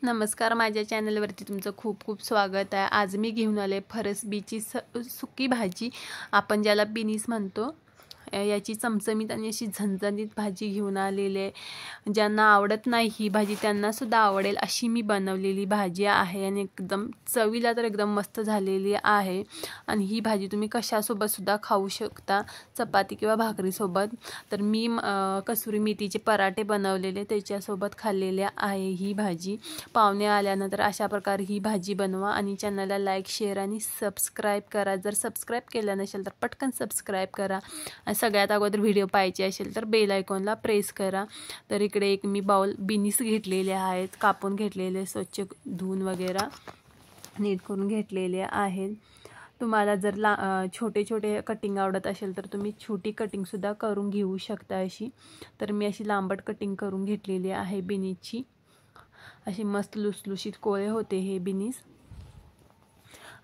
नमस्कार, माझ्या चॅनलवरती तुमचं खूप खूप स्वागत आहे। आज मी घेऊन आले फरसबीची सुकी भाजी, आपण ज्याला बिनीस म्हणतो। याची चमचमीत आणि अशी झणझणीत भाजी घेऊन आलेली आहे। ज्यांना आवडत नाही ही भाजी त्यांना सुद्धा आवडेल अशी मी बनवलेली भाजी आहे आणि एकदम चवीला तर एकदम मस्त झालेली आहे। आणि ही भाजी तुम्ही कशासोबत सुद्धा खाऊ शकता, चपाती किंवा भाकरीसोबत। तर मी कसुरी मेथीचे पराठे बनवलेले त्याच्यासोबत खाल्लेले आहे ही भाजी। पाहुणे आल्यानंतर अशा प्रकारे ही भाजी बनवा आणि चॅनलला लाईक, शेअर आणि सबस्क्राईब करा। जर सबस्क्राईब केलं नसेल तर पटकन सबस्क्राईब करा। सगळ्यात अगोदर व्हिडिओ पाहायचे असेल तर बेल आयकॉनला प्रेस करा। तर इकडे एक मी बाउल बिनीस घेतलेले आहेत, कापून घेतलेले, स्वच्छ धुवून वगैरे नीट करून घेतलेले आहेत। तुम्हाला जर छोटे छोटे कटिंग आवडत असेल तर तुम्ही छोटी कटिंग सुद्धा करून घेऊ शकता अशी। तर मी अशी लांबट कटिंग करून घेतलेली आहे बिनीसची। अशी मस्त लुसलुशीत कोळे होते हे बिनीस।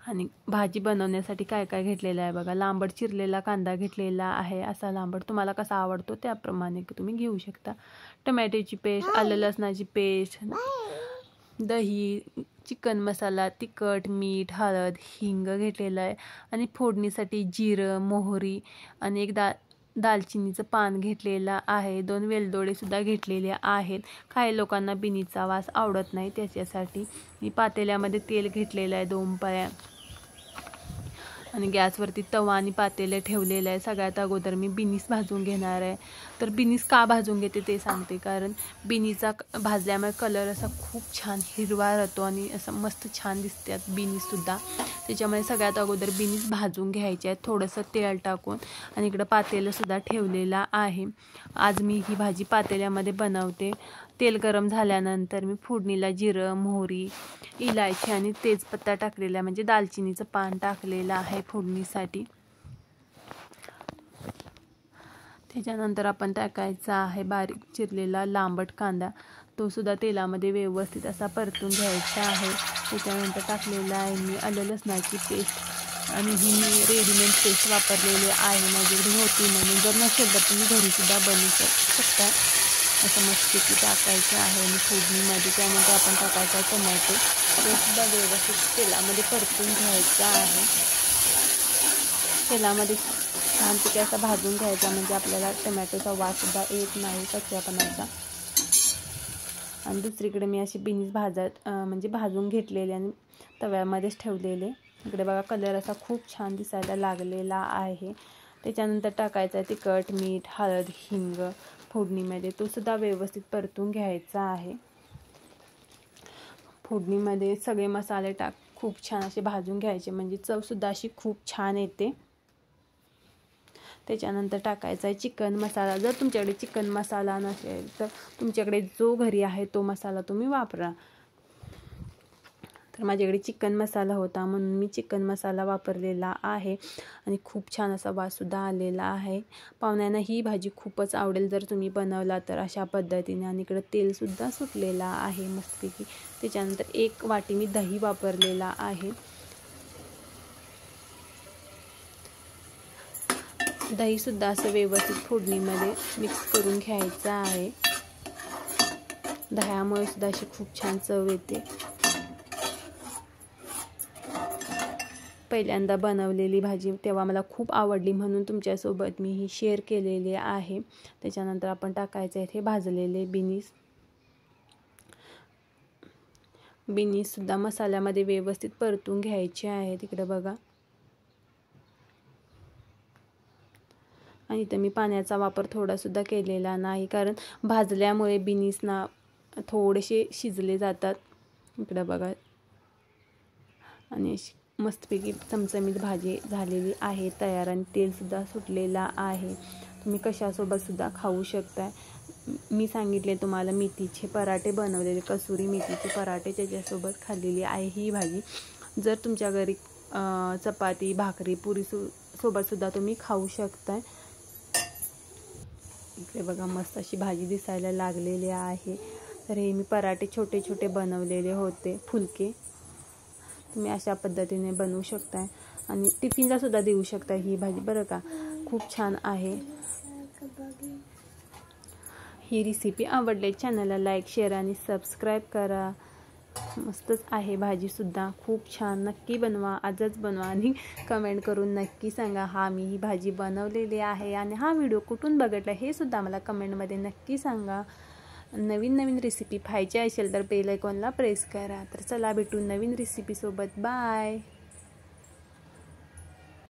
आणि भाजी बनवण्यासाठी काय काय घेतलेलं आहे बघा। लांबट चिरलेला कांदा घेतलेला आहे, असा लांबट तुम्हाला कसा आवडतो त्याप्रमाणे तुम्ही घेऊ शकता। टोमॅटोची पेस्ट, आलं लसणाची पेस्ट, दही, चिकन मसाला, तिखट, मीठ, हळद, हिंग घेतलेला आहे। आणि फोडणीसाठी जिरं, मोहरी आणि एक दालचिनीचं पान घेतलेलं आहे। 2 वेलदोडे सुद्धा घेतलेले आहेत। काही लोकांना बिनीचा वास आवडत नाही, त्याच्यासाठी मी पातेल्यामध्ये तेल घेतलेलं आहे 2 पळ्या आणि गॅसवरती तवा आणि पातेले ठेवलेलं आहे। सगळ्यात अगोदर मी बिनीस भाजून घेणार आहे। तर बिनीस का भाजून घेते ते सांगते, कारण बिनीचा भाजल्यामुळे कलर असा खूप छान हिरवा राहतो आणि असं मस्त छान दिसतात बिनीस सुद्धा। त्याच्यामुळे सगळ्यात अगोदर बिनीस भाजून घ्यायचे आहेत थोडंसं तेल टाकून। आणि इकडं पातेलं सुद्धा ठेवलेला आहे। आज मी ही भाजी पातेल्यामध्ये बनवते। तेल गरम झाल्यानंतर मी फोडणीला जिरं, मोहरी, इलायची आणि तेजपत्ता टाकलेला, म्हणजे दालचिनीचं पान टाकलेलं आहे फोडणीसाठी। त्याच्यानंतर आपण टाकायचा आहे बारीक चिरलेला लांबट कांदा, तो सुद्धा तेलामध्ये व्यवस्थित असा परतून घ्यायचा आहे। त्याच्यानंतर टाकलेला आहे मी आलं लसणाची पेस्ट आणि ही मी रेडीमेड पेस्ट वापरलेली आहे, माझ्याकडे होती म्हणून। जर नसेल तर तुम्ही घरी सुद्धा बनवू शकता। असं मस्तपैकी टाकायचं आहे आणि फोडणीमध्ये। त्यानंतर आपण टाकायचा टोमॅटो, तो सुद्धा व्यवस्थित तेलामध्ये परतून घ्यायचा आहे। तेलामध्ये छानपैकी असा भाजून घ्यायचा, म्हणजे आपल्याला टोमॅटोचा वास सुद्धा येत नाही कच्च्यापणाचा। आणि दुसरीकडे मी अशी बिनीस भाजून घेतलेले आणि तव्यामध्येच ठेवलेले। इकडे बघा कलर असा खूप छान दिसायला लागलेला आहे। त्याच्यानंतर टाकायचं आहे तिखट, मीठ, हळद, हिंग फोडणीमध्ये, तो सुद्धा व्यवस्थित परतून घ्यायचा आहे। फोडणीमध्ये सगळे मसाले खूप छान असे भाजून घ्यायचे, म्हणजे चव सुद्धा अशी खूप छान येते। त्याच्यानंतर टाकायचा आहे चिकन मसाला। जर तुमच्याकडे चिकन मसाला नसेल तर तुमच्याकडे जो घरी आहे तो मसाला तुम्ही वापरा। तर माझ्याकडे चिकन मसाला होता म्हणून मी चिकन मसाला वापरलेला आहे आणि खूप छान असा वास सुद्धा आलेला आहे। पाहुण्यांना ही भाजी खूपच आवडेल जर तुम्ही बनवला तर अशा पद्धतीने। आणि इकडे तेल सुद्धा सुटलेला आहे मस्तपैकी। त्याच्यानंतर 1 वाटी मी दही वापरलेला आहे। दही सुद्धा असं व्यवस्थित फोडणीमध्ये मिक्स करून घ्यायचं आहे। दह्यामुळे सुद्धा अशी खूप छान चव येते। पहिल्यांदा बनवलेली भाजी तेव्हा मला खूप आवडली म्हणून तुमच्यासोबत मी ही शेअर केलेली आहे। त्याच्यानंतर आपण टाकायचे आहेत हे भाजलेले बिनीस सुद्धा मसाल्यामध्ये व्यवस्थित परतून घ्यायचे आहे। तिकडे बघा। आणि इथं मी पाण्याचा वापर थोडा सुद्धा केलेला नाही, कारण भाजल्यामुळे बिनीसना थोडेसे शिजले जातात। इकडे बघा। आणि मस्तपैकी चमचमीत भाजी झालेली आहे तयार आणि तेल सुद्धा सुटलेला आहे। तुम्ही कशासोबत सुद्धा खाऊ शकता। मी सांगितले तुम्हाला मेथीचे पराठे बनवलेले, कसुरी मेथीचे पराठे त्याच्यासोबत खाल्लेली आहे ही भाजी। जर तुमच्या घरी चपाती, भाकरी, पुरी सोबत सुद्धा तुम्ही खाऊ शकता। इकडे बघा मस्त अशी भाजी दिसायला लागलेली आहे। तर हे मी पराठे छोटे छोटे बनवलेले होते, फुलके। तुम्ही अशा पद्धतीने बनवू शकता आणि टिफिनला सुद्धा देऊ शकता ही भाजी, बरं का। खूप छान आहे। ही रेसिपी आवडली चॅनलला लाईक, शेअर आणि सबस्क्राईब करा। मस्तच आहे भाजीसुद्धा, खूप छान. नक्की बनवा, आजच बनवा आणि कमेंट करून नक्की सांगा हा मी ही भाजी बनवलेली आहे. आणि हा व्हिडिओ कुठून बघितला हे सुद्धा मला कमेंटमध्ये नक्की सांगा. नवीन नवीन रेसिपी पाहायची असेल तर बेल आयकॉनला प्रेस करा. तर चला भेटू नवीन रेसिपीसोबत. बाय.